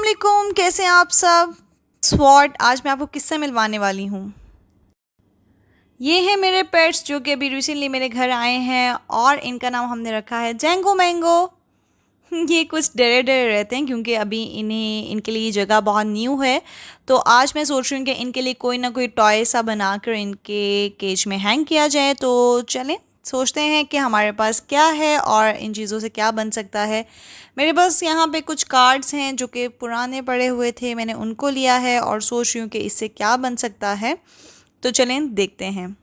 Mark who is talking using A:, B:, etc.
A: वालेकुम, कैसे हैं आप सब। स्वॉट आज मैं आपको किससे मिलवाने वाली हूँ। ये हैं मेरे पेट्स जो कि अभी रिसेंटली मेरे घर आए हैं और इनका नाम हमने रखा है जैंगो मैंगो। ये कुछ डरे डरे रहते हैं क्योंकि अभी इन्हें इनके लिए ये जगह बहुत न्यू है। तो आज मैं सोच रही हूँ कि इनके लिए कोई ना कोई टॉय सा बनाकर इनके केज में हैंग किया जाए। तो चलें सोचते हैं कि हमारे पास क्या है और इन चीज़ों से क्या बन सकता है। मेरे पास यहाँ पे कुछ कार्ड्स हैं जो कि पुराने पड़े हुए थे, मैंने उनको लिया है और सोच रही हूँ कि इससे क्या बन सकता है। तो चलें देखते हैं।